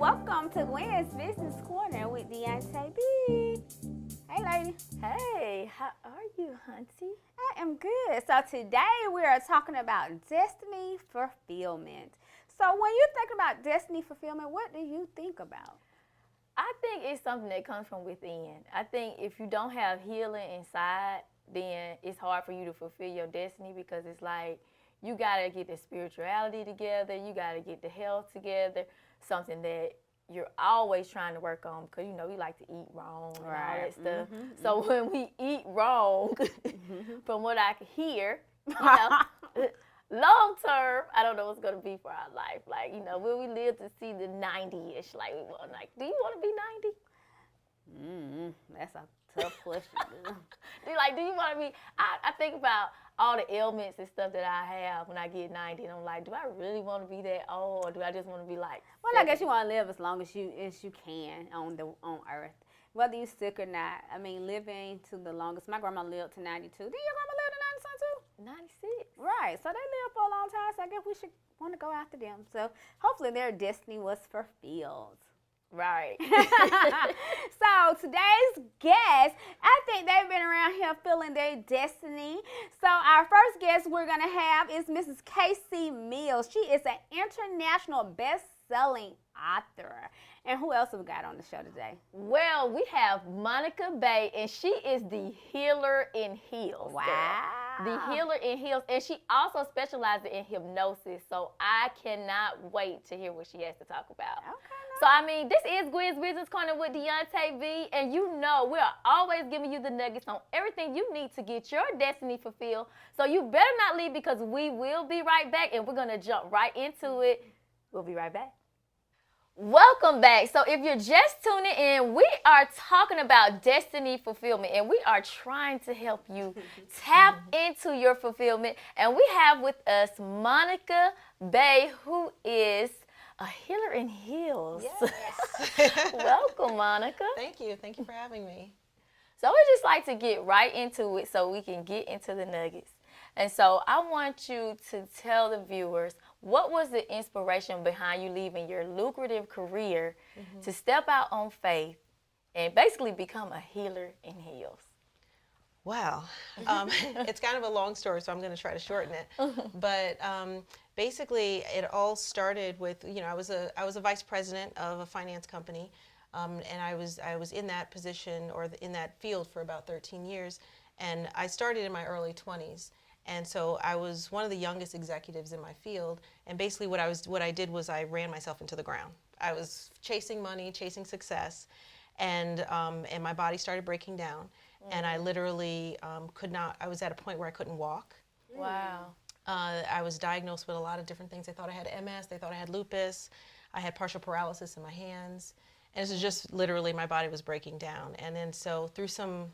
welcome to Gwen's Business Corner with Deonta B. Hey, lady. Hey, how are you, Hunty? I am good. So today we are talking about destiny fulfillment. So when you think about destiny fulfillment, what do you think about? I think it's something that comes from within. I think if you don't have healing inside, then it's hard for you to fulfill your destiny, because it's like you got to get the spirituality together, you got to get the health together, something that you're always trying to work on, because, you know, we like to eat wrong and all that stuff. So when we eat wrong, from what I can hear, you know, long term, I don't know what's going to be for our life. Like, you know, will we live to see the 90-ish like we want? Like, do you want to be 90? That's a tough question. Do you want to be, I think about all the ailments and stuff that I have when I get 90, and I'm like, do I really want to be that old, or do I just want to be like 70? Well, I guess you want to live as long as you can on Earth, whether you're sick or not. I mean, living to the longest. My grandma lived to 92. Did your grandma live to 96. Right, so they lived for a long time, so I guess we should want to go after them. So hopefully their destiny was fulfilled. Right. So today's guest, I think they've been around here filling their destiny. So our first guest we're going to have is Mrs. Casey Mills. She is an international best-selling author. And who else have we got on the show today? Well, we have Monica Bay, and she is the healer in heels. Wow. The healer in heels. And she also specializes in hypnosis. So I cannot wait to hear what she has to talk about. Okay. So, I mean, this is Gwen's Business Corner with Deonta B. And you know we are always giving you the nuggets on everything you need to get your destiny fulfilled. So you better not leave, because we will be right back, and we're going to jump right into it. We'll be right back. Welcome back. So if you're just tuning in, we are talking about destiny fulfillment, and we are trying to help you tap into your fulfillment. And we have with us Monica Bay, who is a healer in heels. Yes. Welcome, Monica. Thank you. Thank you for having me. So we just like to get right into it so we can get into the nuggets. And so I want you to tell the viewers, what was the inspiration behind you leaving your lucrative career to step out on faith and basically become a healer in heels? Wow. It's kind of a long story, so I'm going to try to shorten it. But basically, it all started with, you know, I was a vice president of a finance company, and I was in that position, or in that field, for about 13 years. And I started in my early 20s. And so I was one of the youngest executives in my field. And basically what I did was I ran myself into the ground. I was chasing money, chasing success, and my body started breaking down. And I literally could not, I was at a point where I couldn't walk. Wow. I was diagnosed with a lot of different things. They thought I had MS, they thought I had lupus, I had partial paralysis in my hands. And this was just literally, my body was breaking down. And then so through some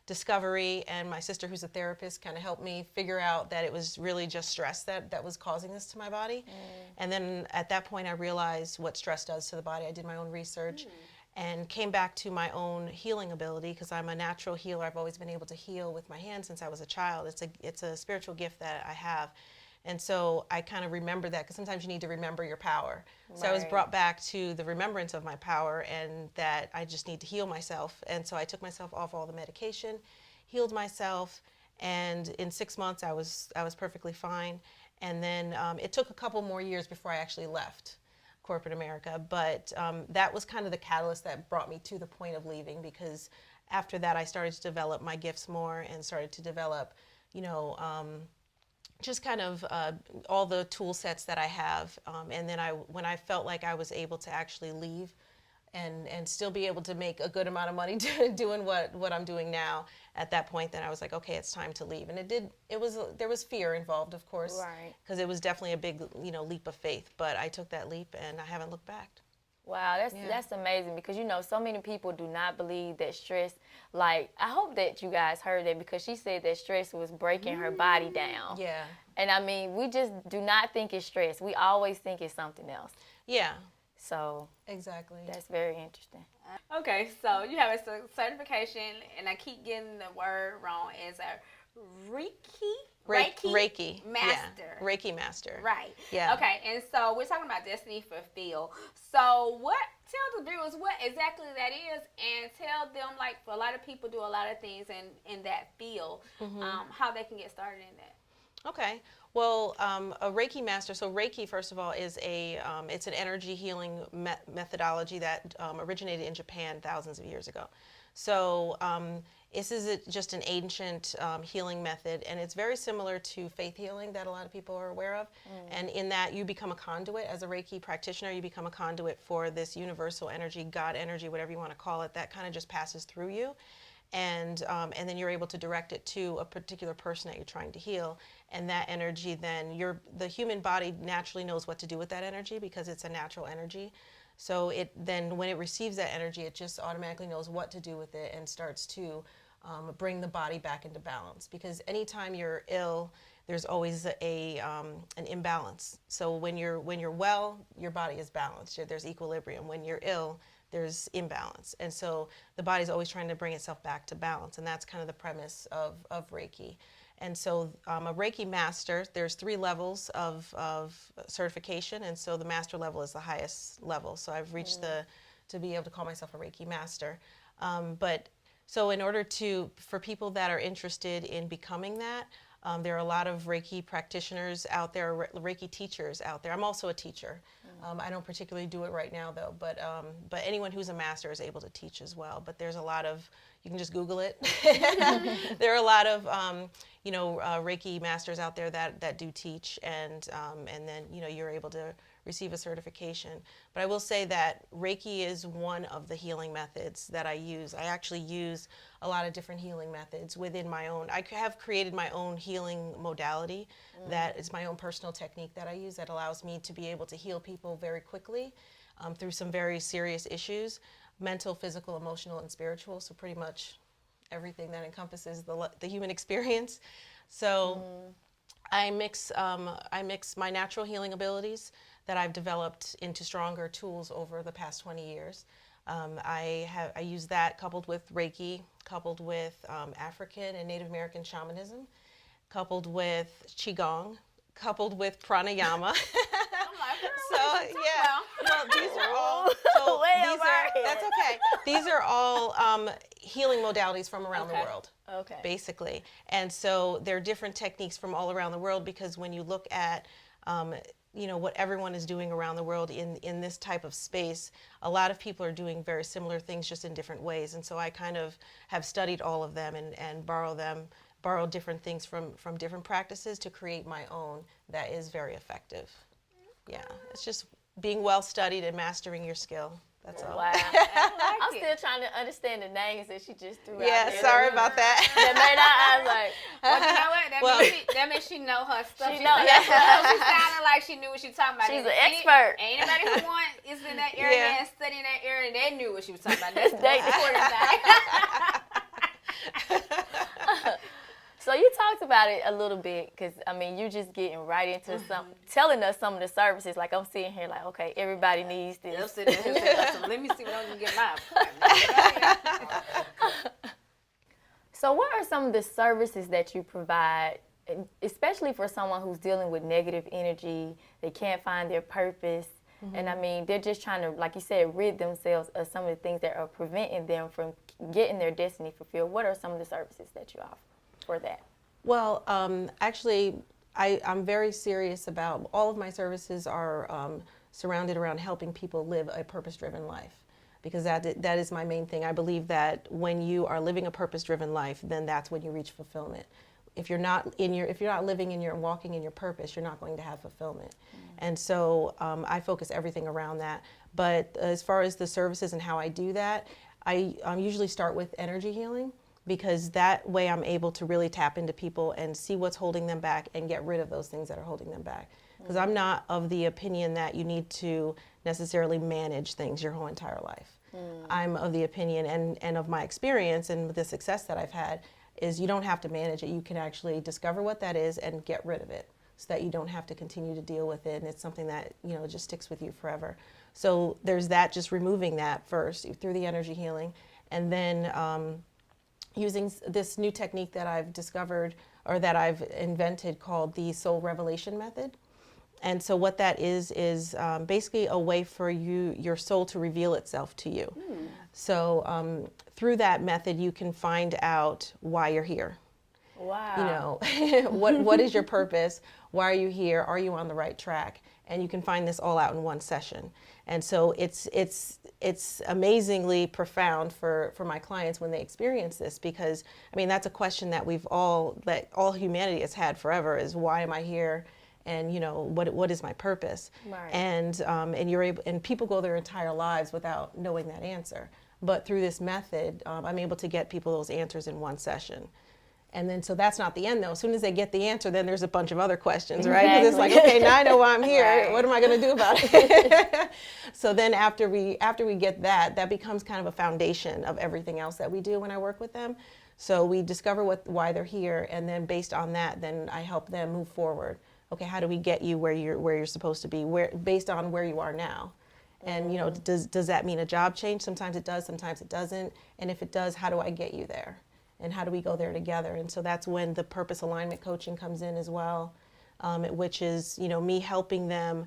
discovery, and my sister, who's a therapist, kind of helped me figure out that it was really just stress that was causing this to my body. And then at that point I realized what stress does to the body. I did my own research and came back to my own healing ability, because I'm a natural healer. I've always been able to heal with my hands since I was a child. It's a spiritual gift that I have. And so I kind of remember that, because sometimes you need to remember your power. Right. So I was brought back to the remembrance of my power, and that I just need to heal myself. And so I took myself off all the medication, healed myself, and in 6 months I was perfectly fine. And then it took a couple more years before I actually left corporate America. But that was kind of the catalyst that brought me to the point of leaving, because after that I started to develop my gifts more, and started to develop, you know, just kind of all the tool sets that I have. And then when I felt like I was able to actually leave and still be able to make a good amount of money doing what I'm doing now, at that point, then I was like, okay, it's time to leave. And there was fear involved, of course, right, because it was definitely a big, you know, leap of faith. But I took that leap, and I haven't looked back. Wow, that's amazing, because, you know, so many people do not believe that stress, like, I hope that you guys heard that, because she said that stress was breaking her body down. Yeah. And I mean, we just do not think it's stress. We always think it's something else. Yeah. So exactly. That's very interesting. Okay, so you have a certification, and I keep getting the word wrong, is a Reiki Reiki master. Yeah. Reiki master. Right. Yeah. Okay, and so we're talking about destiny fulfilled. So tell the viewers what exactly that is, and tell them, like, for a lot of people do a lot of things in that field, how they can get started in that. Okay. Well, a Reiki master, so Reiki, first of all, is it's an energy healing methodology that originated in Japan thousands of years ago. So this is just an ancient healing method, and it's very similar to faith healing that a lot of people are aware of. And in that, you become a conduit as a Reiki practitioner. You become a conduit for this universal energy, God energy, whatever you want to call it, that kind of just passes through you. And then you're able to direct it to a particular person that you're trying to heal, and that energy, then the human body naturally knows what to do with that energy because it's a natural energy. So then when it receives that energy, it just automatically knows what to do with it and starts to bring the body back into balance. Because anytime you're ill, there's always an imbalance. So when you're well, your body is balanced. There's equilibrium. When you're ill, there's imbalance. And so the body's always trying to bring itself back to balance. And that's kind of the premise of Reiki. And so a Reiki master, there's 3 levels of certification. And so the master level is the highest level. So I've reached to be able to call myself a Reiki master. So in order for people that are interested in becoming that, there are a lot of Reiki practitioners out there, Reiki teachers out there. I'm also a teacher. I don't particularly do it right now, though, but anyone who's a master is able to teach as well. But there's a lot of, you can just Google it. There are a lot of, Reiki masters out there that do teach, and then, you're able to receive a certification. But I will say that Reiki is one of the healing methods that I use. I actually use a lot of different healing methods within my own. I have created my own healing modality that is my own personal technique that I use that allows me to be able to heal people very quickly through some very serious issues, mental, physical, emotional, and spiritual. So pretty much everything that encompasses the human experience. So I mix my natural healing abilities that I've developed into stronger tools over the past 20 years. I use that coupled with Reiki, coupled with African and Native American shamanism, coupled with Qigong, coupled with pranayama. Well, these are all. That's okay. These are all healing modalities from around the world. Okay. Basically, and so there are different techniques from all around the world, because when you look at what everyone is doing around the world in this type of space, a lot of people are doing very similar things, just in different ways. And so I kind of have studied all of them and borrow different things from different practices to create my own that is very effective. Yeah, it's just being well studied and mastering your skill. That's all. Wow. I'm still trying to understand the names that she just threw out there. Yeah, sorry about that. That made our eyes like, well, you know what? That means she know her stuff. She knows. She sounded like she knew what she was talking about. She's an expert. Anybody who is in that area and studying that area, they knew what she was talking about. That's the They important thing. So you talked about it a little bit, because, you're just getting right into telling us some of the services. Like, I'm sitting here like, okay, everybody needs this. Let me see what I can get my appointment. So what are some of the services that you provide, especially for someone who's dealing with negative energy, they can't find their purpose, and they're just trying to, like you said, rid themselves of some of the things that are preventing them from getting their destiny fulfilled? What are some of the services that you offer for that? Well, actually, I'm very serious about all of my services are surrounded around helping people live a purpose-driven life, because that is my main thing. I believe that when you are living a purpose-driven life, then that's when you reach fulfillment. If you're not living in walking in your purpose, you're not going to have fulfillment. And so I focus everything around that. But as far as the services and how I do that, I usually start with energy healing, because that way I'm able to really tap into people and see what's holding them back and get rid of those things that are holding them back. Because I'm not of the opinion that you need to necessarily manage things your whole entire life. I'm of the opinion, and of my experience and the success that I've had, is you don't have to manage it. You can actually discover what that is and get rid of it, so that you don't have to continue to deal with it, and it's something that just sticks with you forever. So there's that, just removing that first through the energy healing, and then using this new technique that I've discovered or that I've invented called the Soul Revelation Method. And so what that is basically a way for your soul to reveal itself to you. So through that method, you can find out why you're here. Wow. You know, what is your purpose? Why are you here? Are you on the right track? And you can find this all out in one session. And so it's amazingly profound for my clients when they experience this, because I mean that's a question that all humanity has had forever, is why am I here? And you know, what is my purpose? Right. And you're able, and people go their entire lives without knowing that answer. But through this method, I'm able to get people those answers in one session. And then, so that's not the end though. As soon as they get the answer, then there's a bunch of other questions, right? Because it's like, okay, now I know why I'm here. Right. What am I going to do about it? So then after we get that becomes kind of a foundation of everything else that we do when I work with them. So we discover why they're here, and then based on that, then I help them move forward. Okay, how do we get you where you're supposed to be, based on where you are now? And you know, does that mean a job change? Sometimes it does, sometimes it doesn't. And if it does, how do I get you there? And how do we go there together? And so that's when the purpose alignment coaching comes in as well, which is, you know, me helping them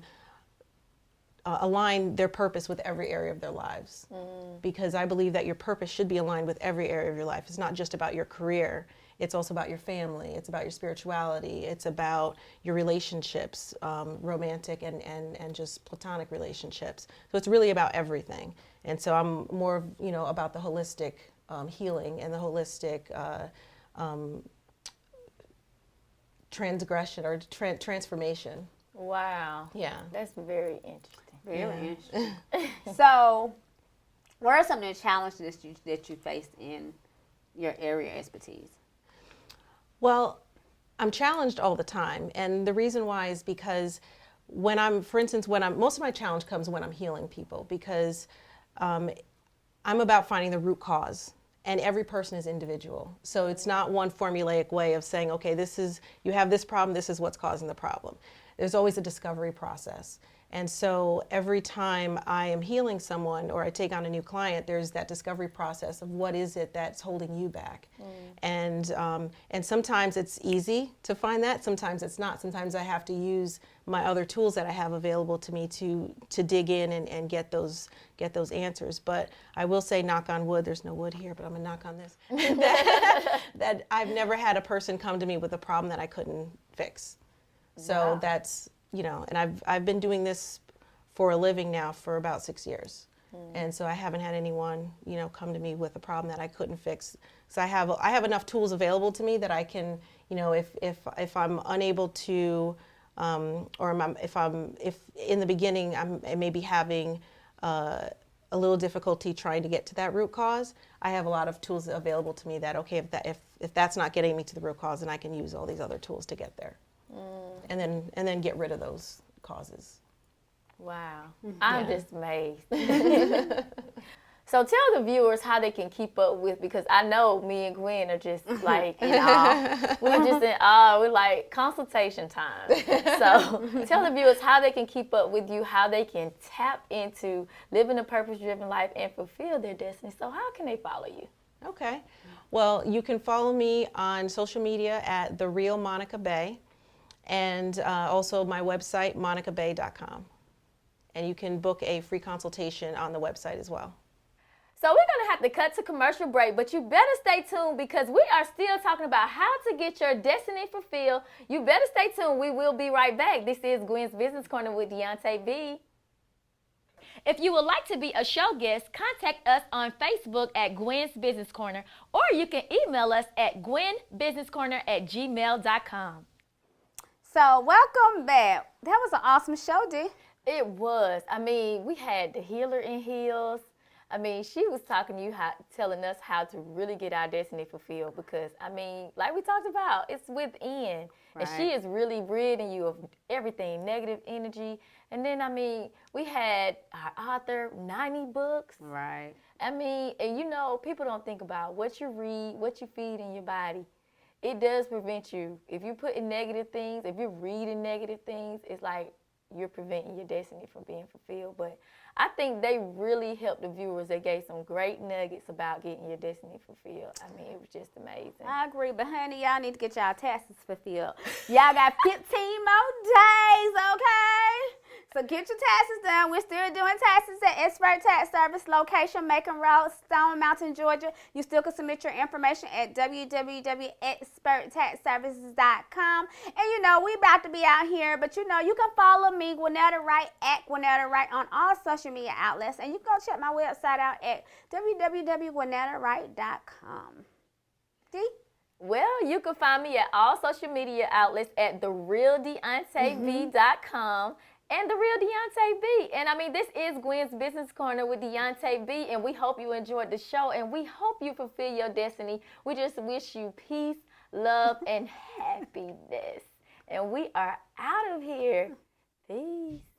align their purpose with every area of their lives. Because I believe that your purpose should be aligned with every area of your life. It's not just about your career. It's also about your family. It's about your spirituality. It's about your relationships, romantic and just platonic relationships. So it's really about everything. And so I'm more, you know, about the holistic healing and the holistic transgression or transformation. Wow. Yeah. That's very interesting. Very interesting. So, what are some of the challenges that you faced in your area of expertise? Well, I'm challenged all the time, and the reason why is because most of my challenge comes when I'm healing people, because I'm about finding the root cause. And every person is individual. So it's not one formulaic way of saying, okay, you have this problem, this is what's causing the problem. There's always a discovery process. And so every time I am healing someone or I take on a new client, there's that discovery process of what is it that's holding you back. And sometimes it's easy to find that, sometimes it's not. Sometimes I have to use my other tools that I have available to me to dig in and get those answers. But I will say, knock on wood, there's no wood here, but I'm gonna knock on this, that I've never had a person come to me with a problem that I couldn't fix. So Wow. that's, you know, and I've been doing this for a living now for about 6 years. And so I haven't had anyone, you know, come to me with a problem that I couldn't fix. So I have enough tools available to me that I can, you know, if I'm unable to, if in the beginning I may be having a little difficulty trying to get to that root cause, I have a lot of tools available to me that, okay, if that's not getting me to the root cause, then I can use all these other tools to get there. And then get rid of those causes. Wow. I'm just amazed. So tell the viewers how they can keep up with, because I know me and Gwen are just like in awe. We're just in awe. We're like consultation time. So tell the viewers how they can keep up with you, how they can tap into living a purpose-driven life and fulfill their destiny. So how can they follow you? Okay. Well, you can follow me on social media at The Real Monica Bay, and also my website, monicabay.com. And you can book a free consultation on the website as well. So we're going to have to cut to commercial break, but you better stay tuned because we are still talking about how to get your destiny fulfilled. You better stay tuned. We will be right back. This is Gwen's Business Corner with Deonta B. If you would like to be a show guest, contact us on Facebook at Gwen's Business Corner, or you can email us at gwenbusinesscorner@gmail.com. So, welcome back. That was an awesome show, Dee. It was. I mean, we had the healer in heels. I mean, she was talking to you, telling us how to really get our destiny fulfilled, because, I mean, like we talked about, it's within. Right. And she is really ridding you of everything, negative energy. And then, I mean, we had our author, 90 books. Right. I mean, and you know, people don't think about what you read, what you feed in your body. It does prevent you. If you put in negative things, if you're reading negative things, it's like you're preventing your destiny from being fulfilled. But I think they really helped the viewers. They gave some great nuggets about getting your destiny fulfilled. I mean, it was just amazing. I agree, but honey, y'all need to get y'all taxes fulfilled. Y'all got 15 more days, okay? So get your taxes done. We're still doing taxes at Expert Tax Service, location Macon Road, Stone Mountain, Georgia. You still can submit your information at www.experttaxservices.com. And you know, we about to be out here, but you know, you can follow me, Gwennetta Wright, at Gwennetta Wright on all social media outlets. And you can go check my website out at www.gwennettawright.com. D? Well, you can find me at all social media outlets at therealdeontayv.com. And The Real Deonta B. And I mean, this is Gwen's Business Corner with Deonta B. And we hope you enjoyed the show. And we hope you fulfill your destiny. We just wish you peace, love, and happiness. And we are out of here. Peace.